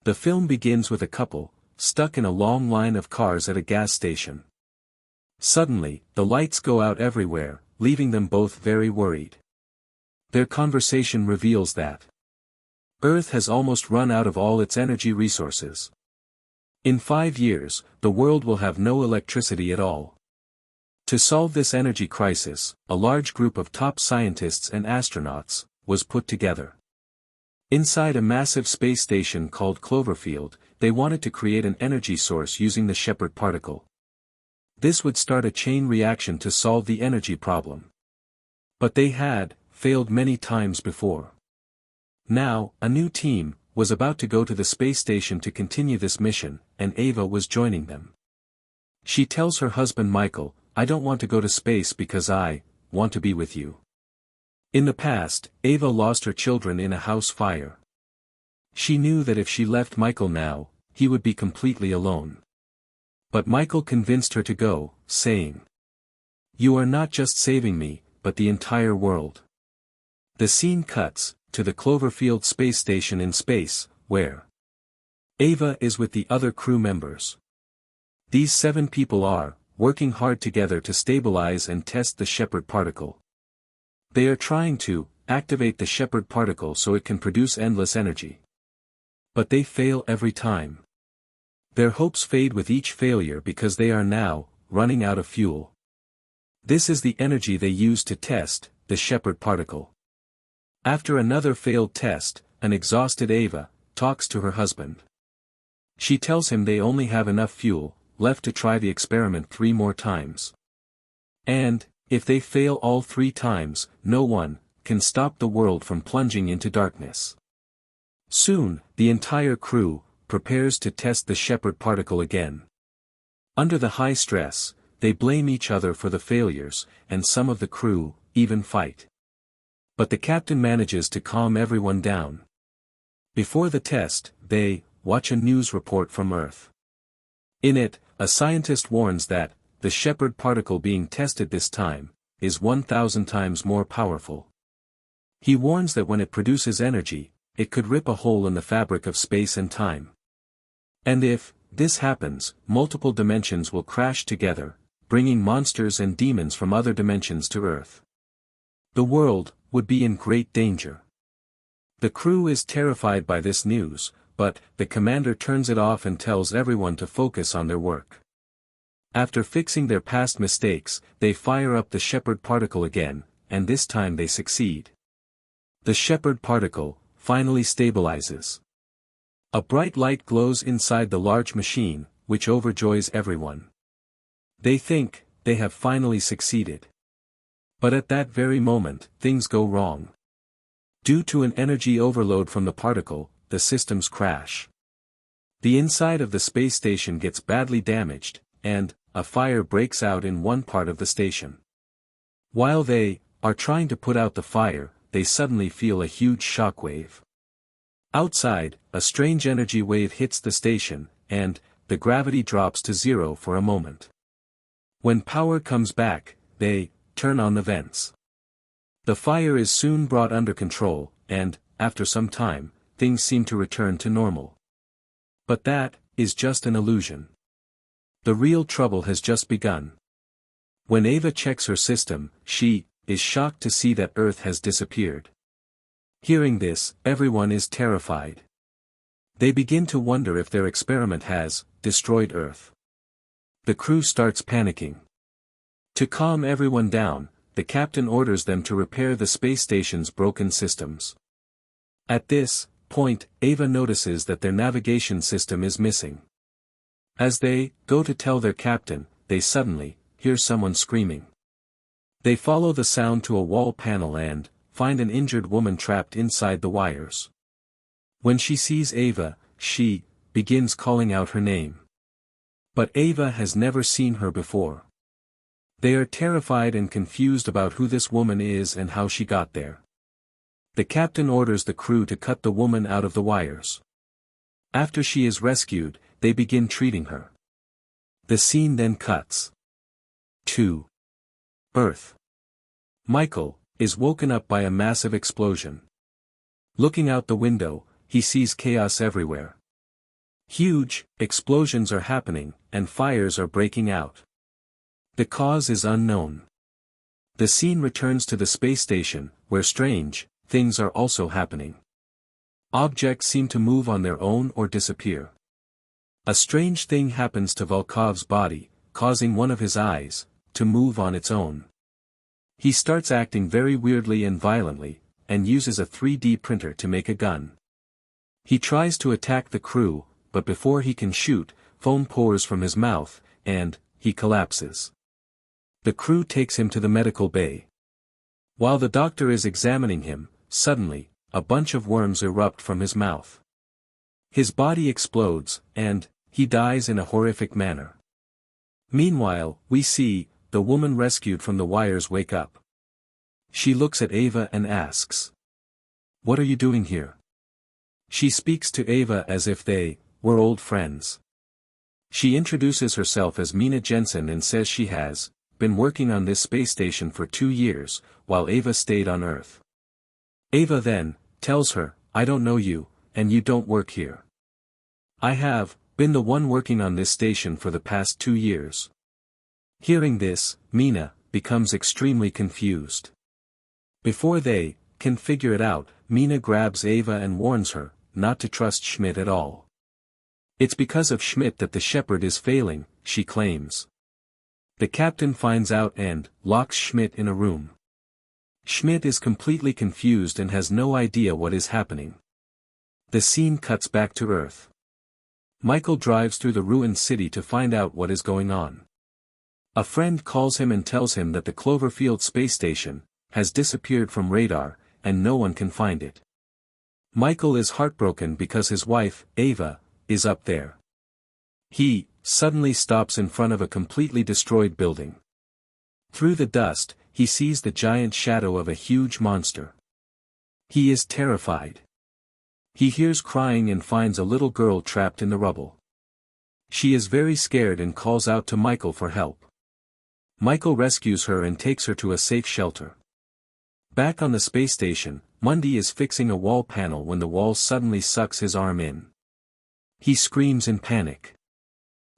The film begins with a couple, stuck in a long line of cars at a gas station. Suddenly, the lights go out everywhere, leaving them both very worried. Their conversation reveals that Earth has almost run out of all its energy resources. In 5 years, the world will have no electricity at all. To solve this energy crisis, a large group of top scientists and astronauts was put together. Inside a massive space station called Cloverfield, they wanted to create an energy source using the Shepherd particle. This would start a chain reaction to solve the energy problem. But they had failed many times before. Now, a new team was about to go to the space station to continue this mission, and Ava was joining them. She tells her husband Michael, "I don't want to go to space because I want to be with you." In the past, Ava lost her children in a house fire. She knew that if she left Michael now, he would be completely alone. But Michael convinced her to go, saying, "You are not just saving me, but the entire world." The scene cuts to the Cloverfield space station in space, where Ava is with the other crew members. These 7 people are working hard together to stabilize and test the Shepherd particle. They are trying to activate the Shepherd particle so it can produce endless energy. But they fail every time. Their hopes fade with each failure because they are now running out of fuel. This is the energy they use to test the Shepherd particle. After another failed test, an exhausted Ava talks to her husband. She tells him they only have enough fuel left to try the experiment 3 more times. And, if they fail all 3 times, no one can stop the world from plunging into darkness. Soon, the entire crew prepares to test the Shepherd particle again. Under the high stress, they blame each other for the failures, and some of the crew even fight. But the captain manages to calm everyone down. Before the test, they watch a news report from Earth. In it, a scientist warns that the Shepherd particle being tested this time is 1,000 times more powerful. He warns that when it produces energy, it could rip a hole in the fabric of space and time. And if this happens, multiple dimensions will crash together, bringing monsters and demons from other dimensions to Earth. The world would be in great danger. The crew is terrified by this news, but the commander turns it off and tells everyone to focus on their work. After fixing their past mistakes, they fire up the Shepherd particle again, and this time they succeed. The Shepherd particle finally stabilizes. A bright light glows inside the large machine, which overjoys everyone. They think they have finally succeeded. But at that very moment, things go wrong. Due to an energy overload from the particle, the systems crash. The inside of the space station gets badly damaged, and a fire breaks out in one part of the station. While they are trying to put out the fire, they suddenly feel a huge shockwave. Outside, a strange energy wave hits the station, and the gravity drops to 0 for a moment. When power comes back, they turn on the vents. The fire is soon brought under control, and, after some time, things seem to return to normal. But that is just an illusion. The real trouble has just begun. When Ava checks her system, she is shocked to see that Earth has disappeared. Hearing this, everyone is terrified. They begin to wonder if their experiment has destroyed Earth. The crew starts panicking. To calm everyone down, the captain orders them to repair the space station's broken systems. At this point, Ava notices that their navigation system is missing. As they go to tell their captain, they suddenly hear someone screaming. They follow the sound to a wall panel and find an injured woman trapped inside the wires. When she sees Ava, she begins calling out her name. But Ava has never seen her before. They are terrified and confused about who this woman is and how she got there. The captain orders the crew to cut the woman out of the wires. After she is rescued, they begin treating her. The scene then cuts to Earth. Michael is woken up by a massive explosion. Looking out the window, he sees chaos everywhere. Huge explosions are happening, and fires are breaking out. The cause is unknown. The scene returns to the space station, where strange things are also happening. Objects seem to move on their own or disappear. A strange thing happens to Volkov's body, causing one of his eyes to move on its own. He starts acting very weirdly and violently, and uses a 3D printer to make a gun. He tries to attack the crew, but before he can shoot, foam pours from his mouth, and he collapses. The crew takes him to the medical bay. While the doctor is examining him, suddenly, a bunch of worms erupt from his mouth. His body explodes, and he dies in a horrific manner. Meanwhile, we see the woman rescued from the wires wake up. She looks at Ava and asks, "What are you doing here?" She speaks to Ava as if they were old friends. She introduces herself as Mina Jensen and says she has been working on this space station for 2 years, while Ava stayed on Earth. Ava then tells her, "I don't know you, and you don't work here. I have been the one working on this station for the past 2 years." Hearing this, Mina becomes extremely confused. Before they can figure it out, Mina grabs Ava and warns her not to trust Schmidt at all. It's because of Schmidt that the Shepherd is failing, she claims. The captain finds out and locks Schmidt in a room. Schmidt is completely confused and has no idea what is happening. The scene cuts back to Earth. Michael drives through the ruined city to find out what is going on. A friend calls him and tells him that the Cloverfield space station has disappeared from radar, and no one can find it. Michael is heartbroken because his wife, Ava, is up there. He suddenly stops in front of a completely destroyed building. Through the dust, he sees the giant shadow of a huge monster. He is terrified. He hears crying and finds a little girl trapped in the rubble. She is very scared and calls out to Michael for help. Michael rescues her and takes her to a safe shelter. Back on the space station, Mundy is fixing a wall panel when the wall suddenly sucks his arm in. He screams in panic.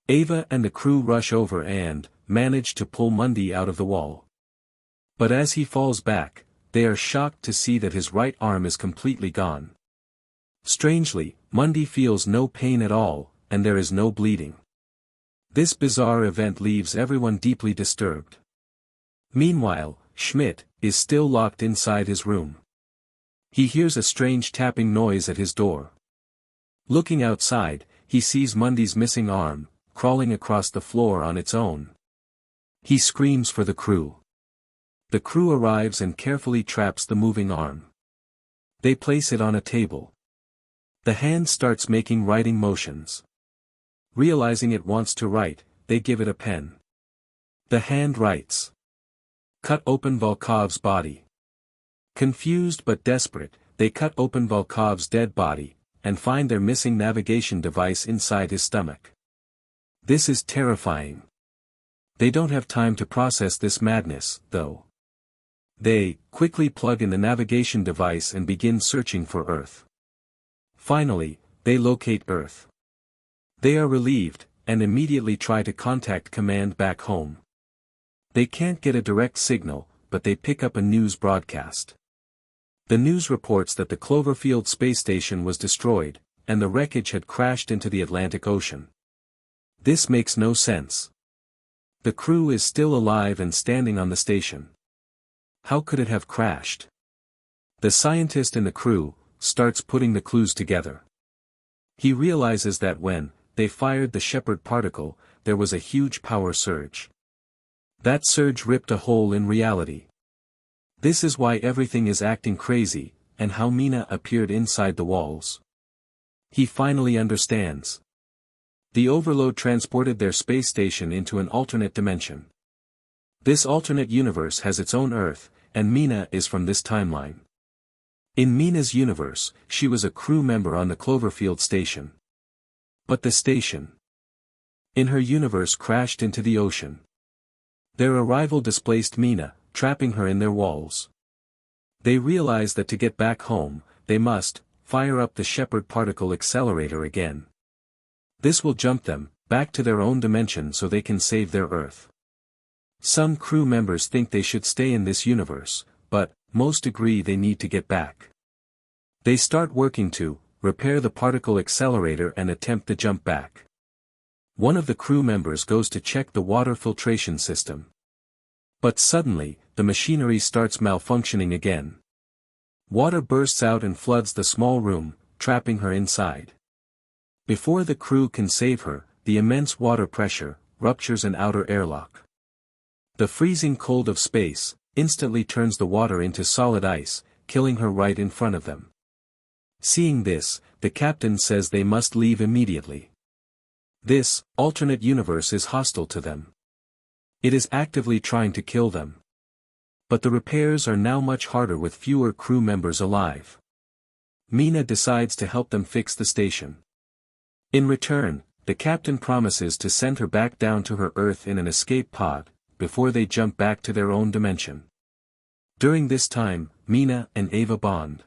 Ava and the crew rush over and manage to pull Mundy out of the wall. But as he falls back, they are shocked to see that his right arm is completely gone. Strangely, Mundy feels no pain at all, and there is no bleeding. This bizarre event leaves everyone deeply disturbed. Meanwhile, Schmidt is still locked inside his room. He hears a strange tapping noise at his door. Looking outside, he sees Mundy's missing arm, crawling across the floor on its own. He screams for the crew. The crew arrives and carefully traps the moving arm. They place it on a table. The hand starts making writing motions. Realizing it wants to write, they give it a pen. The hand writes. Cut open Volkov's body. Confused but desperate, they cut open Volkov's dead body, and find their missing navigation device inside his stomach. This is terrifying. They don't have time to process this madness, though. They quickly plug in the navigation device and begin searching for Earth. Finally, they locate Earth. They are relieved, and immediately try to contact command back home. They can't get a direct signal, but they pick up a news broadcast. The news reports that the Cloverfield space station was destroyed, and the wreckage had crashed into the Atlantic Ocean. This makes no sense. The crew is still alive and standing on the station. How could it have crashed? The scientist in the crew starts putting the clues together. He realizes that when they fired the Shepherd particle, there was a huge power surge. That surge ripped a hole in reality. This is why everything is acting crazy, and how Mina appeared inside the walls. He finally understands. The overload transported their space station into an alternate dimension. This alternate universe has its own Earth, and Mina is from this timeline. In Mina's universe, she was a crew member on the Cloverfield station. But the station in her universe crashed into the ocean. Their arrival displaced Mina, trapping her in their walls. They realize that to get back home, they must fire up the Shepherd particle accelerator again. This will jump them back to their own dimension so they can save their Earth. Some crew members think they should stay in this universe, but most agree they need to get back. They start working to repair the particle accelerator and attempt the jump back. One of the crew members goes to check the water filtration system. But suddenly, the machinery starts malfunctioning again. Water bursts out and floods the small room, trapping her inside. Before the crew can save her, the immense water pressure ruptures an outer airlock. The freezing cold of space instantly turns the water into solid ice, killing her right in front of them. Seeing this, the captain says they must leave immediately. This alternate universe is hostile to them. It is actively trying to kill them. But the repairs are now much harder with fewer crew members alive. Mina decides to help them fix the station. In return, the captain promises to send her back down to her Earth in an escape pod, before they jump back to their own dimension. During this time, Mina and Ava bond.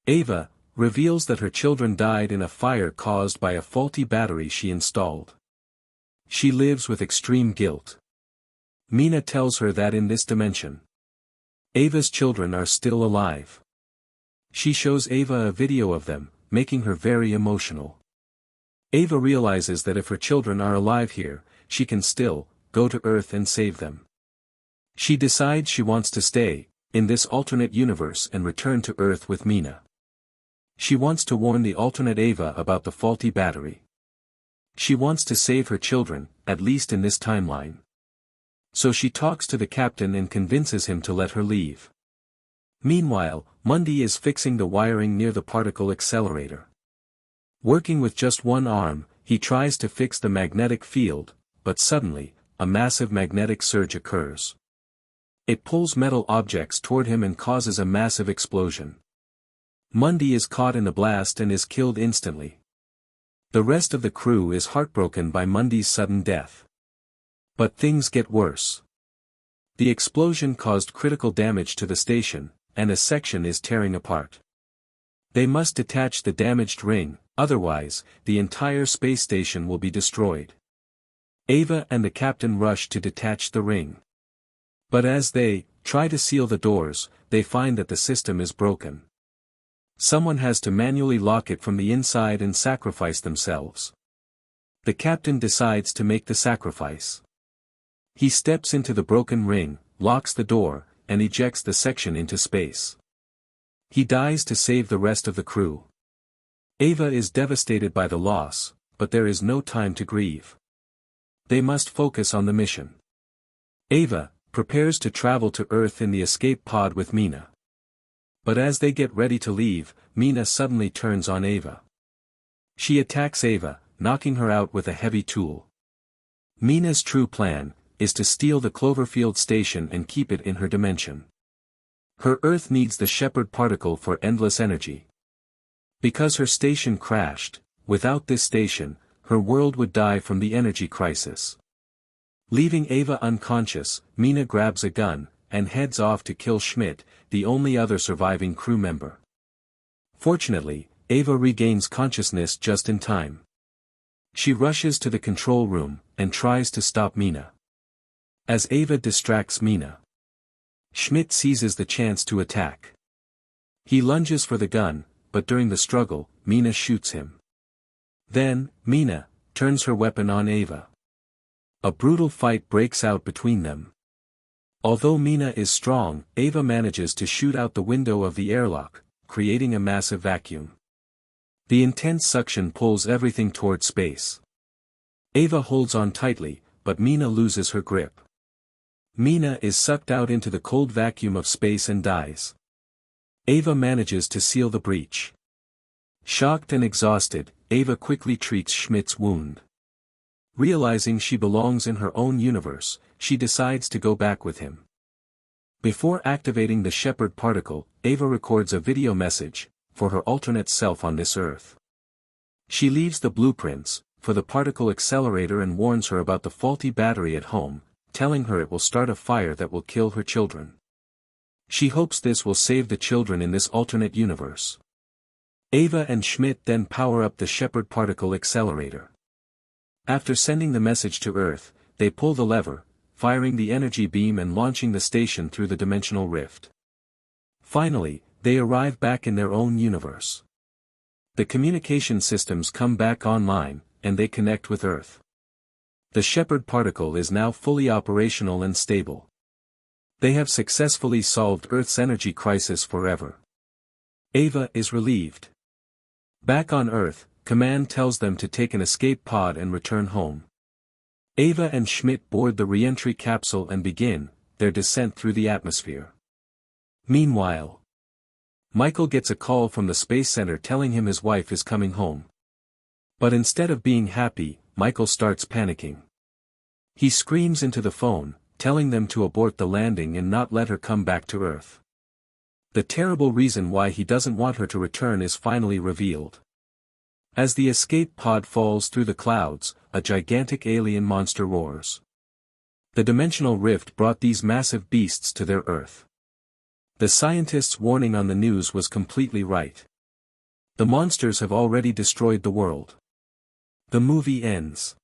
Ava reveals that her children died in a fire caused by a faulty battery she installed. She lives with extreme guilt. Mina tells her that in this dimension, Ava's children are still alive. She shows Ava a video of them, making her very emotional. Ava realizes that if her children are alive here, she can still go to Earth and save them. She decides she wants to stay in this alternate universe and return to Earth with Mina. She wants to warn the alternate Ava about the faulty battery. She wants to save her children, at least in this timeline. So she talks to the captain and convinces him to let her leave. Meanwhile, Mundy is fixing the wiring near the particle accelerator. Working with just one arm, he tries to fix the magnetic field, but suddenly, a massive magnetic surge occurs. It pulls metal objects toward him and causes a massive explosion. Mundy is caught in the blast and is killed instantly. The rest of the crew is heartbroken by Mundy's sudden death. But things get worse. The explosion caused critical damage to the station, and a section is tearing apart. They must detach the damaged ring, otherwise, the entire space station will be destroyed. Ava and the captain rush to detach the ring. But as they try to seal the doors, they find that the system is broken. Someone has to manually lock it from the inside and sacrifice themselves. The captain decides to make the sacrifice. He steps into the broken ring, locks the door, and ejects the section into space. He dies to save the rest of the crew. Ava is devastated by the loss, but there is no time to grieve. They must focus on the mission. Ava prepares to travel to Earth in the escape pod with Mina. But as they get ready to leave, Mina suddenly turns on Ava. She attacks Ava, knocking her out with a heavy tool. Mina's true plan is to steal the Cloverfield station and keep it in her dimension. Her Earth needs the Shepherd particle for endless energy. Because her station crashed, without this station, her world would die from the energy crisis. Leaving Ava unconscious, Mina grabs a gun and heads off to kill Schmidt, the only other surviving crew member. Fortunately, Ava regains consciousness just in time. She rushes to the control room and tries to stop Mina. As Ava distracts Mina, Schmidt seizes the chance to attack. He lunges for the gun, but during the struggle, Mina shoots him. Then, Mina turns her weapon on Ava. A brutal fight breaks out between them. Although Mina is strong, Ava manages to shoot out the window of the airlock, creating a massive vacuum. The intense suction pulls everything toward space. Ava holds on tightly, but Mina loses her grip. Mina is sucked out into the cold vacuum of space and dies. Ava manages to seal the breach. Shocked and exhausted, Ava quickly treats Schmidt's wound. Realizing she belongs in her own universe, she decides to go back with him. Before activating the Shepherd particle, Ava records a video message for her alternate self on this Earth. She leaves the blueprints for the particle accelerator and warns her about the faulty battery at home, telling her it will start a fire that will kill her children. She hopes this will save the children in this alternate universe. Ava and Schmidt then power up the Shepherd particle accelerator. After sending the message to Earth, they pull the lever, firing the energy beam and launching the station through the dimensional rift. Finally, they arrive back in their own universe. The communication systems come back online, and they connect with Earth. The Shepherd particle is now fully operational and stable. They have successfully solved Earth's energy crisis forever. Ava is relieved. Back on Earth, Command tells them to take an escape pod and return home. Ava and Schmidt board the re-entry capsule and begin their descent through the atmosphere. Meanwhile, Michael gets a call from the Space Center telling him his wife is coming home. But instead of being happy, Michael starts panicking. He screams into the phone, telling them to abort the landing and not let her come back to Earth. The terrible reason why he doesn't want her to return is finally revealed. As the escape pod falls through the clouds, a gigantic alien monster roars. The dimensional rift brought these massive beasts to their Earth. The scientists' warning on the news was completely right. The monsters have already destroyed the world. The movie ends.